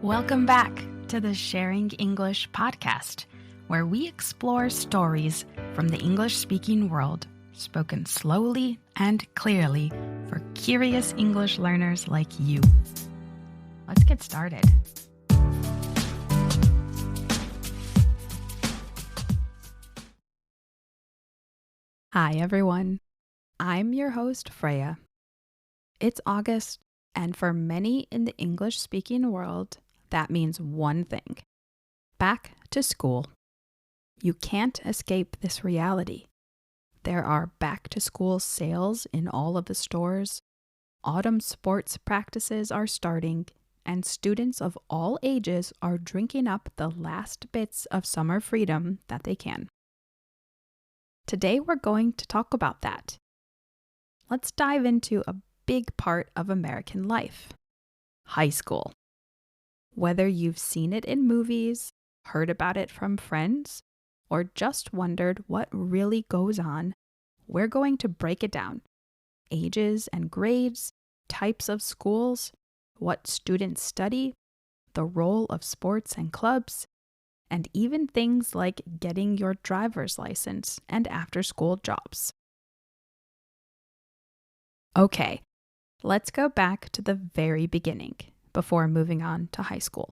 Welcome back to the Sharing English podcast, where we explore stories from the English-speaking world, spoken slowly and clearly for curious English learners like you. Let's get started. Hi, everyone. I'm your host, Freya. It's August, and for many in the English-speaking world, that means one thing: back to school. You can't escape this reality. There are back-to-school sales in all of the stores, autumn sports practices are starting, and students of all ages are drinking up the last bits of summer freedom that they can. Today we're going to talk about that. Let's dive into a big part of American life: high school. Whether you've seen it in movies, heard about it from friends, or just wondered what really goes on, we're going to break it down. Ages and grades, types of schools, what students study, the role of sports and clubs, and even things like getting your driver's license and after-school jobs. Okay, let's go back to the very beginning before moving on to high school.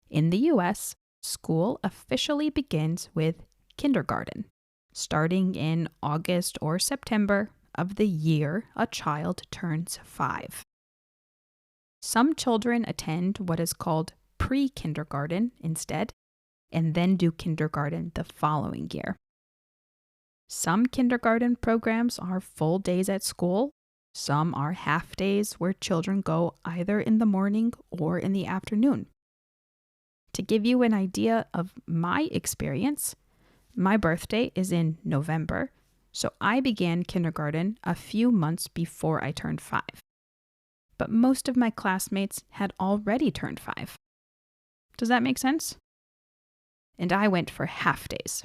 In the US, school officially begins with kindergarten, starting in August or September of the year a child turns 5. Some children attend what is called pre-kindergarten instead, and then do kindergarten the following year. Some kindergarten programs are full days at school. Some are half days where children go either in the morning or in the afternoon. To give you an idea of my experience, my birthday is in November, so I began kindergarten a few months before I turned 5. But most of my classmates had already turned 5. Does that make sense? And I went for half days.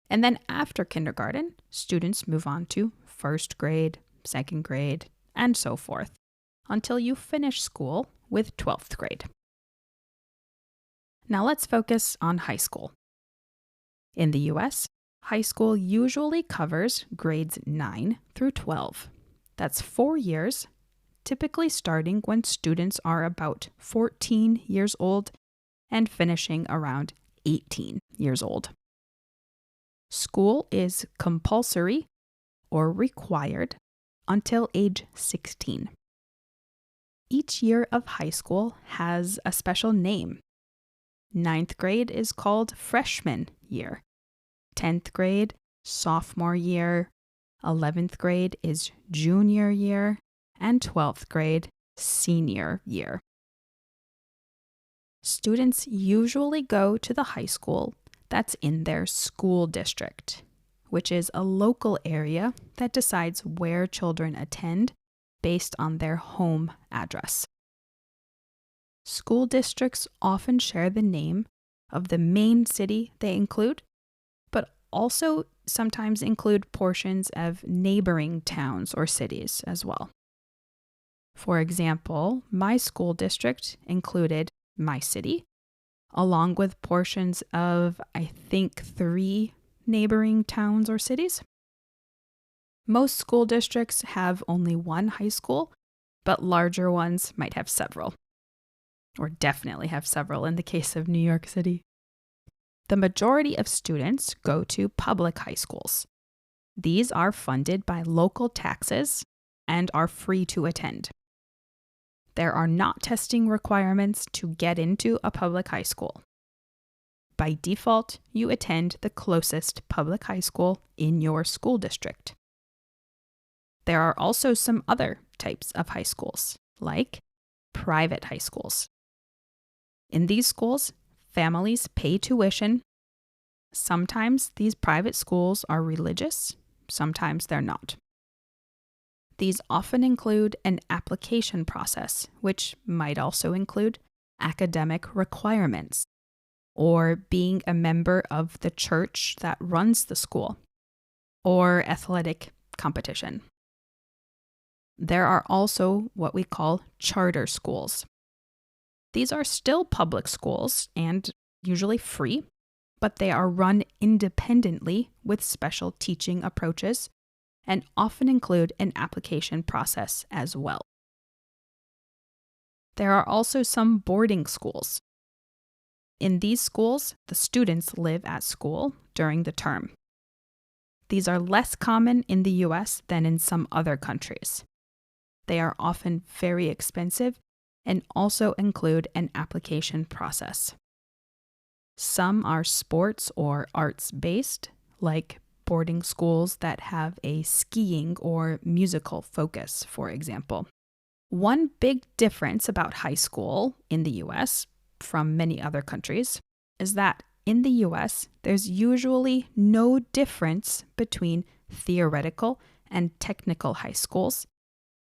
And then after kindergarten, students move on to first grade, second grade, and so forth, until you finish school with 12th grade. Now let's focus on high school. In the US, high school usually covers grades 9 through 12. That's 4 years, typically starting when students are about 14 years old and finishing around 18 years old. School is compulsory or required until age 16. Each year of high school has a special name. 9th grade is called freshman year. 10th grade, sophomore year. 11th grade is junior year. And 12th grade, senior year. Students usually go to the high school that's in their school district, which is a local area that decides where children attend based on their home address. School districts often share the name of the main city they include, but also sometimes include portions of neighboring towns or cities as well. For example, my school district included my city, along with portions of, I think, 3 neighboring towns or cities. Most school districts have only one high school, but larger ones might have several. Or definitely have several in the case of New York City. The majority of students go to public high schools. These are funded by local taxes and are free to attend. There are not testing requirements to get into a public high school. By default, you attend the closest public high school in your school district. There are also some other types of high schools, like private high schools. In these schools, families pay tuition. Sometimes these private schools are religious, sometimes they're not. These often include an application process, which might also include academic requirements, or being a member of the church that runs the school, or athletic competition. There are also what we call charter schools. These are still public schools and usually free, but they are run independently with special teaching approaches and often include an application process as well. There are also some boarding schools. In these schools, the students live at school during the term. These are less common in the US than in some other countries. They are often very expensive and also include an application process. Some are sports or arts-based, like boarding schools that have a skiing or musical focus, for example. One big difference about high school in the US from many other countries is that in the US, there's usually no difference between theoretical and technical high schools,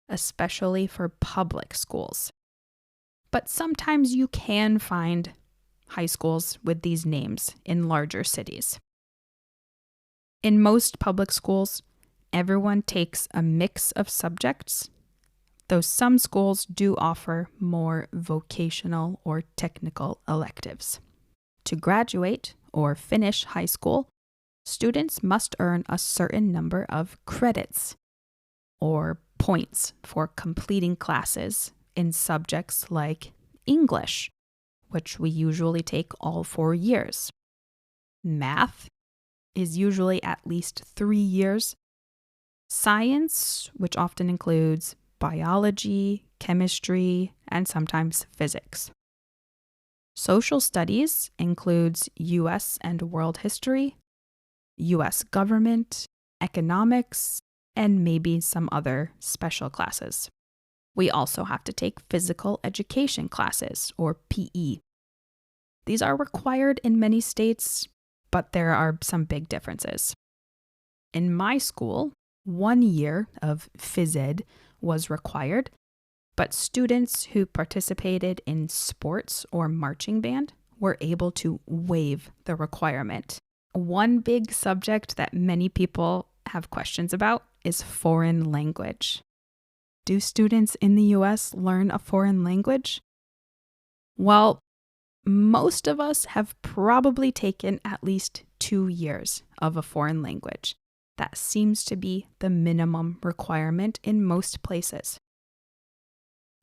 especially for public schools. But sometimes you can find high schools with these names in larger cities. In most public schools, everyone takes a mix of subjects, though some schools do offer more vocational or technical electives. To graduate or finish high school, students must earn a certain number of credits, or points, for completing classes in subjects like English, which we usually take all 4 years. Math is usually at least 3 years. Science, which often includes biology, chemistry, and sometimes physics. Social studies includes US and world history, US government, economics, and maybe some other special classes. We also have to take physical education classes, or PE. These are required in many states, but there are some big differences. In my school, 1 year of phys ed was required, but students who participated in sports or marching band were able to waive the requirement. One big subject that many people have questions about is foreign language. Do students in the US learn a foreign language? Well, most of us have probably taken at least 2 years of a foreign language. That seems to be the minimum requirement in most places.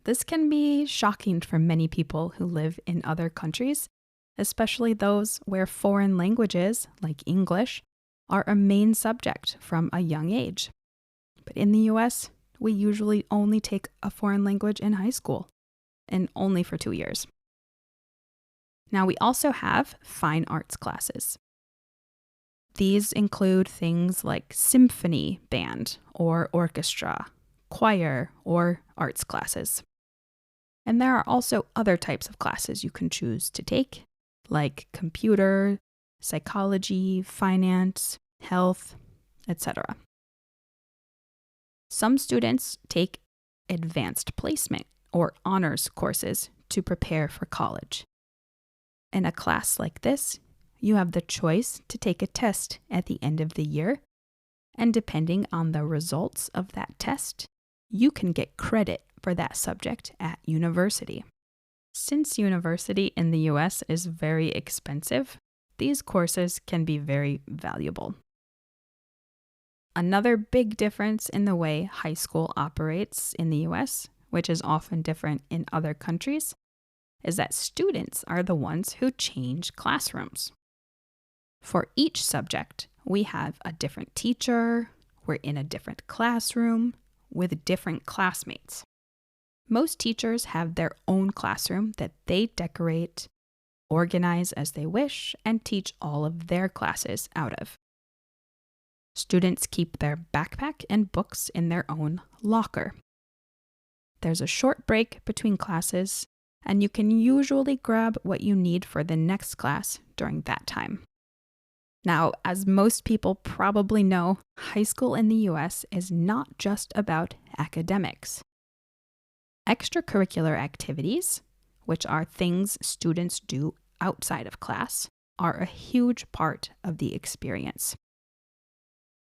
This can be shocking for many people who live in other countries, especially those where foreign languages, like English, are a main subject from a young age. But in the US, we usually only take a foreign language in high school, and only for 2 years. Now, we also have fine arts classes. These include things like symphony band or orchestra, choir, or arts classes. And there are also other types of classes you can choose to take, like computer, psychology, finance, health, etc. Some students take advanced placement or honors courses to prepare for college. In a class like this, you have the choice to take a test at the end of the year, and depending on the results of that test, you can get credit for that subject at university. Since university in the US is very expensive, these courses can be very valuable. Another big difference in the way high school operates in the US, which is often different in other countries, is that students are the ones who change classrooms. For each subject, we have a different teacher, we're in a different classroom, with different classmates. Most teachers have their own classroom that they decorate, organize as they wish, and teach all of their classes out of. Students keep their backpack and books in their own locker. There's a short break between classes, and you can usually grab what you need for the next class during that time. Now, as most people probably know, high school in the US is not just about academics. Extracurricular activities, which are things students do outside of class, are a huge part of the experience.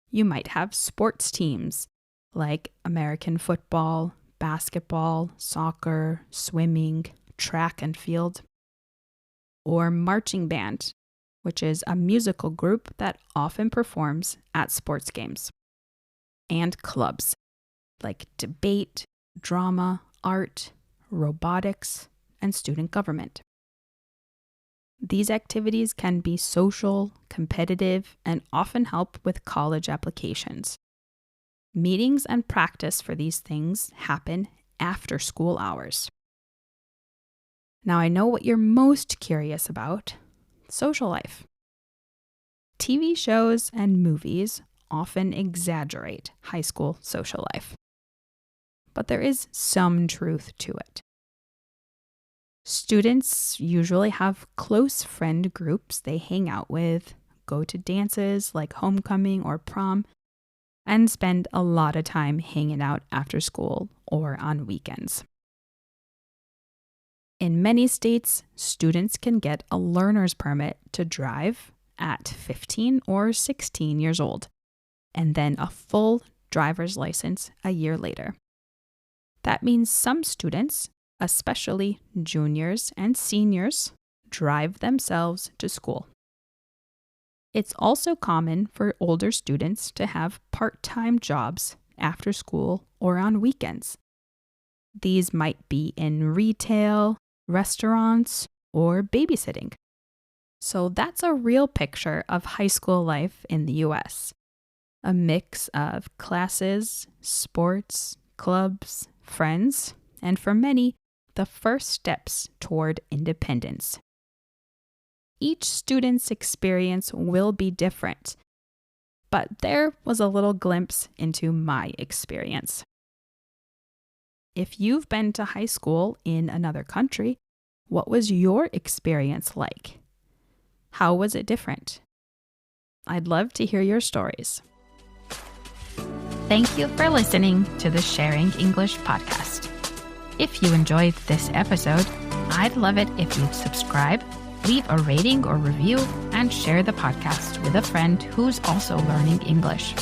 You might have sports teams like American football, basketball, soccer, swimming, track and field. Or marching band, which is a musical group that often performs at sports games. And clubs, like debate, drama, art, robotics, and student government. These activities can be social, competitive, and often help with college applications. Meetings and practice for these things happen after school hours. Now I know what you're most curious about: social life. TV shows and movies often exaggerate high school social life, but there is some truth to it. Students usually have close friend groups they hang out with, go to dances like homecoming or prom, and spend a lot of time hanging out after school or on weekends. In many states, students can get a learner's permit to drive at 15 or 16 years old, and then a full driver's license a year later. That means some students, especially juniors and seniors, drive themselves to school. It's also common for older students to have part-time jobs after school or on weekends. These might be in retail, restaurants, or babysitting. So that's a real picture of high school life in the US. A mix of classes, sports, clubs, friends, and for many, the first steps toward independence. Each student's experience will be different, but there was a little glimpse into my experience. If you've been to high school in another country, what was your experience like? How was it different? I'd love to hear your stories. Thank you for listening to the Sharing English podcast. If you enjoyed this episode, I'd love it if you'd subscribe, leave a rating or review, and share the podcast with a friend who's also learning English.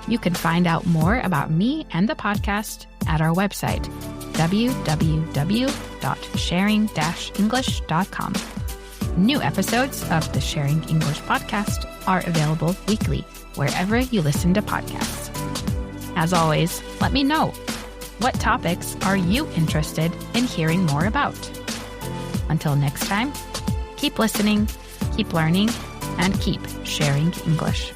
You can find out more about me and the podcast at our website, www.sharing-english.com. New episodes of the Sharing English podcast are available weekly wherever you listen to podcasts. As always, let me know, what topics are you interested in hearing more about? Until next time, keep listening, keep learning, and keep sharing English.